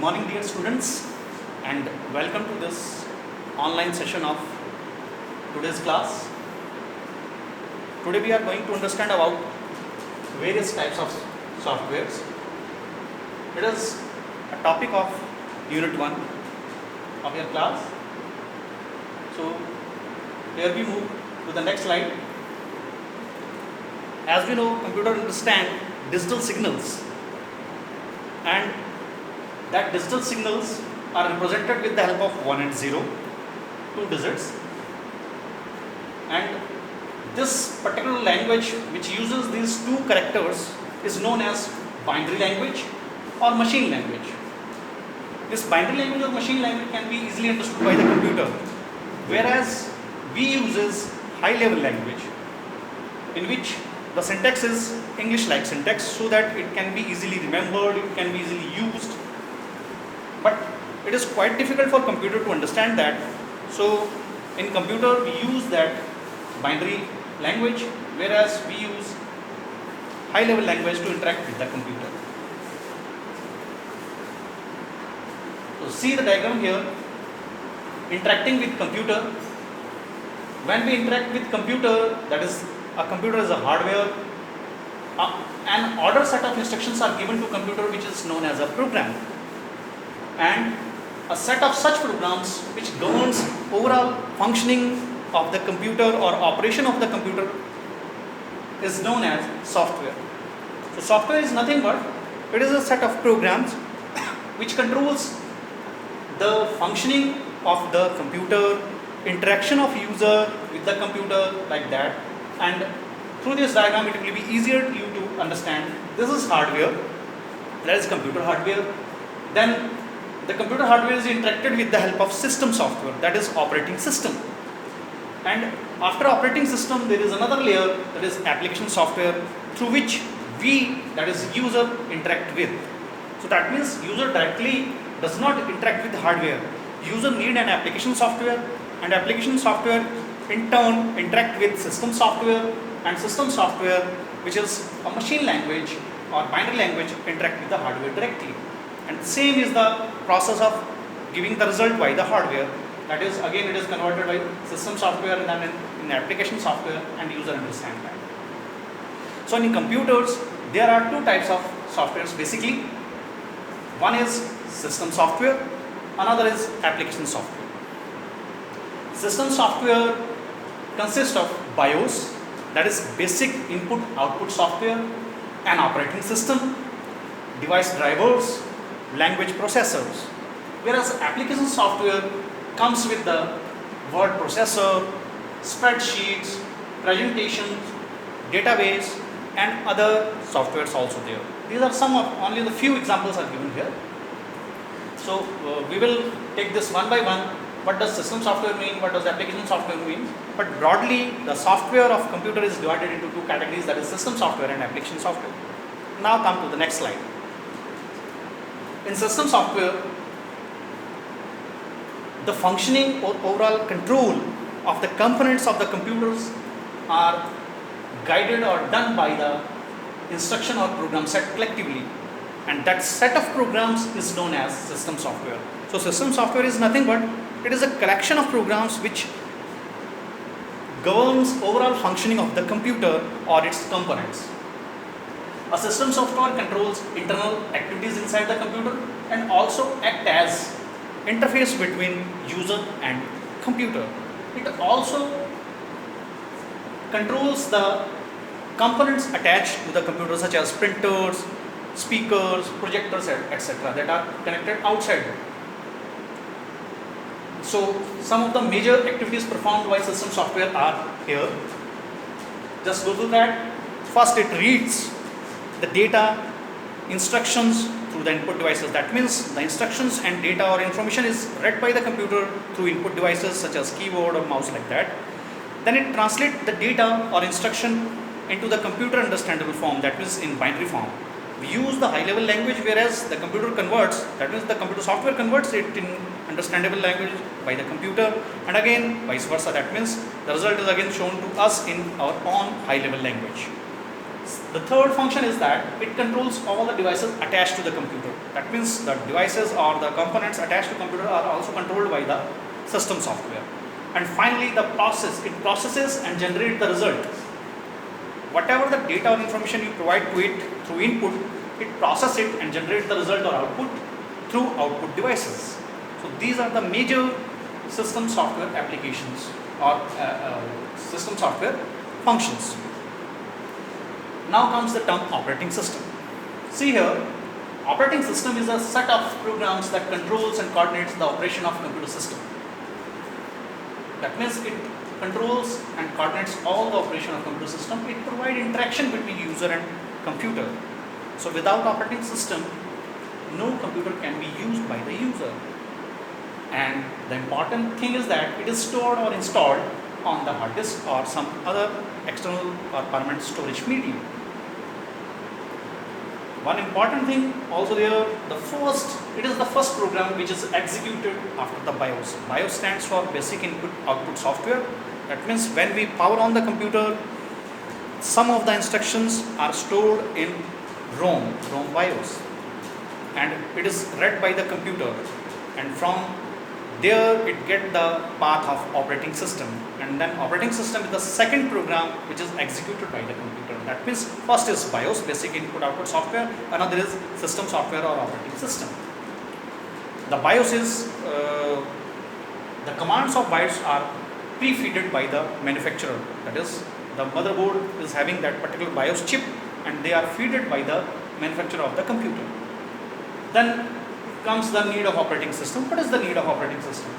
morning, dear students, and welcome to this online session of today's class. Today we are going to understand about various types of softwares. It is a topic of Unit 1 of your class. So here we move to the next slide. As we know, computer understand digital signals, and that digital signals are represented with the help of 1 and 0, 2 digits, and this particular language which uses these two characters is known as binary language or machine language. This binary language or machine language can be easily understood by the computer, whereas we uses high level language in which the syntax is English like syntax, so that it can be easily remembered, it can be easily used, but it is quite difficult for computer to understand that. So in computer we use that binary language, whereas we use high level language to interact with the computer. So see the diagram here, interacting with computer. When we interact with computer, that is, a computer is a hardware, an order set of instructions are given to computer which is known as a program, and a set of such programs which governs overall functioning of the computer or operation of the computer is known as software. So software is nothing but it is a set of programs which controls the functioning of the computer, interaction of user with the computer, like that. And through this diagram it will be easier to you to understand. This is hardware, that is computer hardware. Then the computer hardware is interacted with the help of system software, that is operating system. And after operating system there is another layer, that is application software, through which we, that is user, interact with. So that means user directly does not interact with hardware. User need an application software, and application software in turn interact with system software, and system software, which is a machine language or binary language, interact with the hardware directly. And same is the process of giving the result by the hardware. That is, again it is converted by system software and then in application software, and user understand that. So in computers there are two types of softwares basically. One is system software, another is application software. System software consists of BIOS, that is basic input output software, an operating system, device drivers, language processors, whereas application software comes with the word processor, spreadsheets, presentations, database, and other softwares also there. These are some of only the few examples are given here. So we will take this one by one. What does system software mean? What does application software mean? But broadly, the software of computer is divided into two categories, that is system software and application software. Now come to the next slide. In system software, the functioning or overall control of the components of the computers are guided or done by the instruction or program set collectively, and that set of programs is known as system software. So system software is nothing but it is a collection of programs which governs overall functioning of the computer or its components. A system software controls internal activities inside the computer and also act as interface between user and computer. It also controls the components attached to the computer, such as printers, speakers, projectors, etc., that are connected outside. So some of the major activities performed by system software are here. Just go through that. First, it reads the data, instructions through the input devices. That means the instructions and data or information is read by the computer through input devices such as keyboard or mouse, like that. Then it translates the data or instruction into the computer understandable form, that means in binary form. We use the high level language, whereas the computer converts, that means the computer software converts it in understandable language by the computer, and again vice versa. That means the result is again shown to us in our own high level language. The third function is that it controls all the devices attached to the computer. That means the devices or the components attached to computer are also controlled by the system software. And finally, the process, it processes and generates the result. Whatever the data or information you provide to it through input, it processes it and generates the result or output through output devices. So these are the major system software applications or system software functions. Now comes the term operating system. See here, operating system is a set of programs that controls and coordinates the operation of computer system. That means it controls and coordinates all the operation of computer system. It provides interaction between user and computer. So without operating system, no computer can be used by the user. And the important thing is that it is stored or installed on the hard disk or some other external or permanent storage medium. One important thing also there, it is the first program which is executed after the BIOS. BIOS stands for basic input output software. That means when we power on the computer, some of the instructions are stored in ROM BIOS, and it is read by the computer, and from there it get the path of operating system, and then operating system is the second program which is executed by the computer. That means first is BIOS, basic input output software, another is system software or operating system. The BIOS is the commands of BIOS are pre-fed by the manufacturer. That is, the motherboard is having that particular BIOS chip and they are fed by the manufacturer of the computer. Then comes the need of operating system. What is the need of operating system?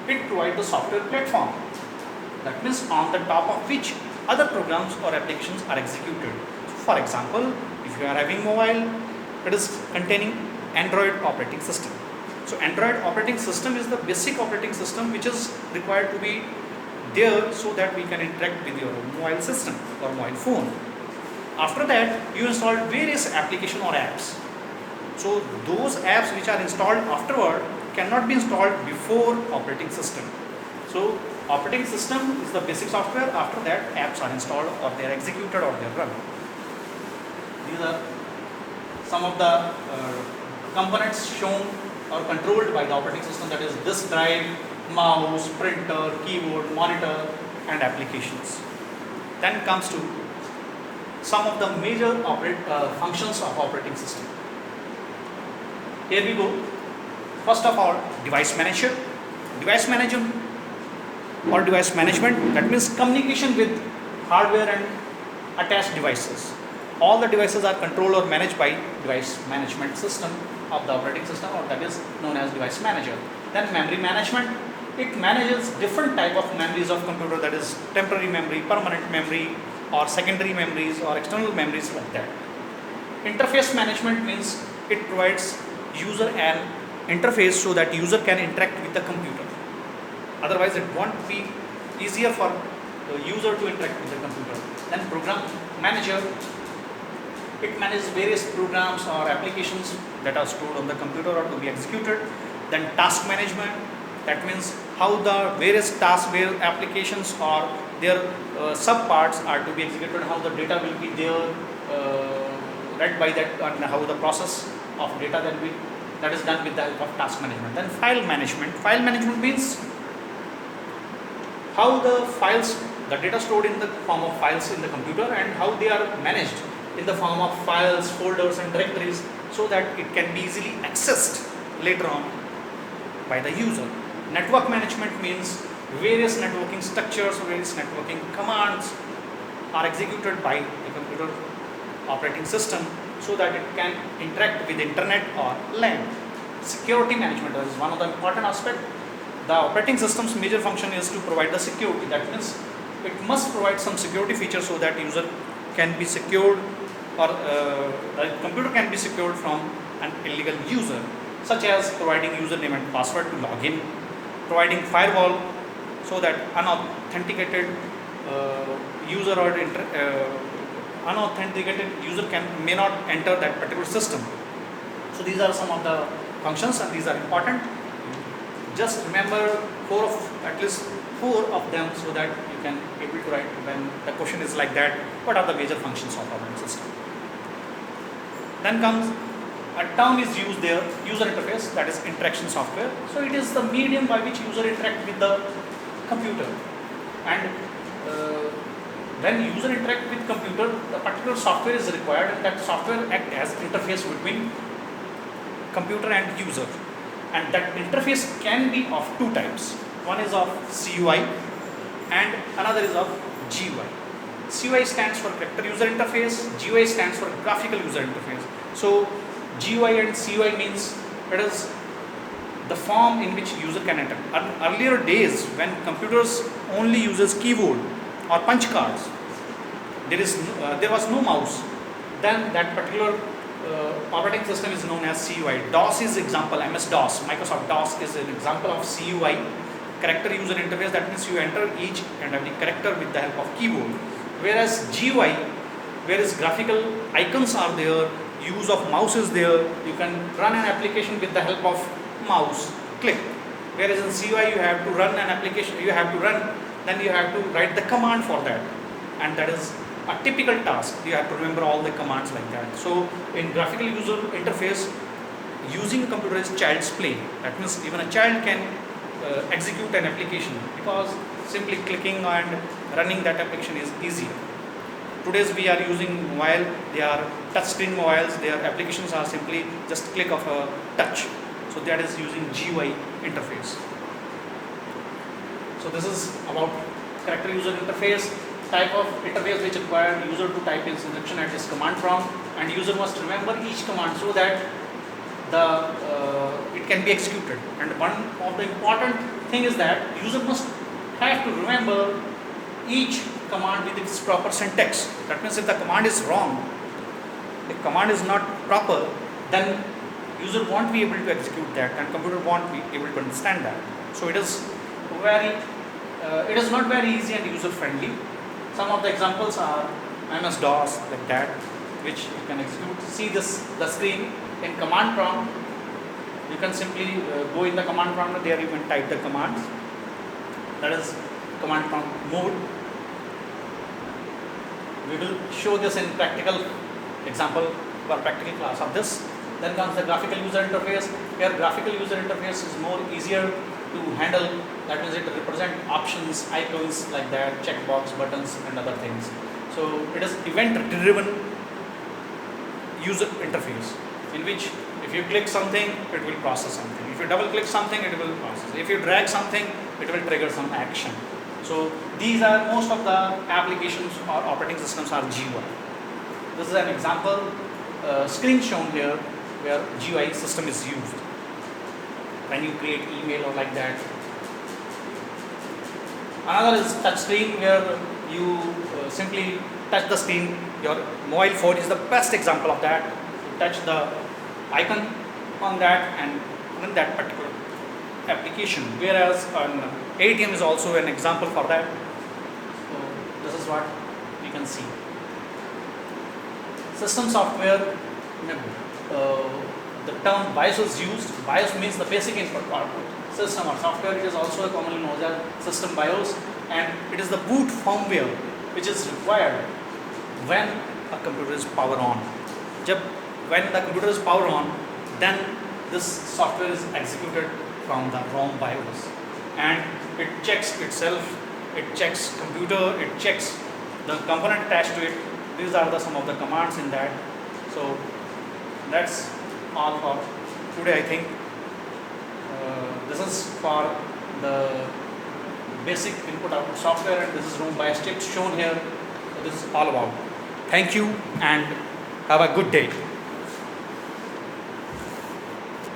It provides the software platform. That means on the top of which other programs or applications are executed. For example, if you are having mobile, it is containing Android operating system. So Android operating system is the basic operating system which is required to be there so that we can interact with your mobile system or mobile phone. After that, you install various application or apps. So those apps which are installed afterward cannot be installed before operating system. So operating system is the basic software. After that, apps are installed or they are executed or they are run. These are some of the components shown or controlled by the operating system, that is disk drive, mouse, printer, keyboard, monitor and applications. Then comes to some of the major functions of operating system. Here we go. First of all, device manager. Device manager or device management, that means communication with hardware and attached devices. All the devices are controlled or managed by device management system of the operating system, or that is known as device manager. Then memory management, it manages different type of memories of computer, that is temporary memory, permanent memory or secondary memories or external memories like that. Interface management means it provides user an interface so that user can interact with the computer. Otherwise it won't be easier for the user to interact with the computer. Then program manager, it manages various programs or applications that are stored on the computer or to be executed. Then task management, that means how the various tasks, various applications or their subparts are to be executed, how the data will be there, read by that, and how the process of data that is done with the help of task management. Then file management. File management means how the files, the data stored in the form of files in the computer and how they are managed in the form of files, folders and directories so that it can be easily accessed later on by the user. Network management means various networking structures, various networking commands are executed by the computer operating system so that it can interact with internet or LAN. Security management is one of the important aspects. The operating system's major function is to provide the security. That means it must provide some security features so that user can be secured or the computer can be secured from an illegal user, such as providing username and password to log in, providing firewall so that unauthenticated user or unauthenticated user may not enter that particular system. So these are some of the functions and these are important. Just remember at least four of them so that you can able to write when the question is like that, what are the major functions of operating system. Then comes a term is used there, user interface, that is interaction software. So it is the medium by which user interact with the computer. And when user interact with computer, the particular software is required, and that software act as interface between computer and user. And that interface can be of two types. One is of CUI and another is of GUI. CUI stands for character user interface, GUI stands for graphical user interface. So GUI and CUI means it is the form in which user can enter. Earlier days, when computers only uses keyboard or punch cards, there was no mouse. Then that particular operating system is known as CUI. DOS is example. MS-DOS, Microsoft DOS is an example of CUI, character user interface. That means you enter each and every character with the help of keyboard. Whereas GUI, whereas graphical icons are there, use of mouse is there, you can run an application with the help of mouse click. Whereas in CUI you have to run an application, then you have to write the command for that, and that is a typical task. You have to remember all the commands like that. So in graphical user interface, using a computer is child's play. That means even a child can execute an application, because simply clicking and running that application is easier. Today's we are using mobile, they are touch screen mobiles, their applications are simply just click of a touch. So that is using GUI interface. So this is about character user interface, type of interface which require user to type his instruction at his command prompt, and user must remember each command so that it can be executed. And one of the important thing is that user must have to remember each command with its proper syntax. That means if the command is wrong, if command is not proper, then user won't be able to execute that, and computer won't be able to understand that. So it is not very easy and user friendly. Some of the examples are MS-DOS like that, which you can execute. See the screen in command prompt. You can simply go in the command prompt, there you can type the commands. That is command prompt mode. We will show this in practical example for practical class of this. Then comes the graphical user interface. Here graphical user interface is more easier to handle. That means it represents options, icons like that, checkbox, buttons and other things. So it is event-driven user interface, in which if you click something, it will process something. If you double click something, it will process. If you drag something, it will trigger some action. So these are most of the applications or operating systems are GUI. This is an example screen shown here where GUI system is used when you create email or like that. Another is touch screen, where you simply touch the screen. Your mobile phone is the best example of that. You touch the icon on that and run that particular application. Whereas an ATM is also an example for that. So this is what we can see. System software, the term BIOS is used. BIOS means the basic input output system or software. It is also commonly known as system BIOS, and it is the boot firmware which is required when a computer is power on. When the computer is power on, then this software is executed from the ROM BIOS, and it checks itself, it checks computer, it checks the component attached to it. These are some of the commands in that. So that's all for today, I think. This is for the basic input output software, and this is ROM BIOS chips shown here. So this is all about. Thank you and have a good day.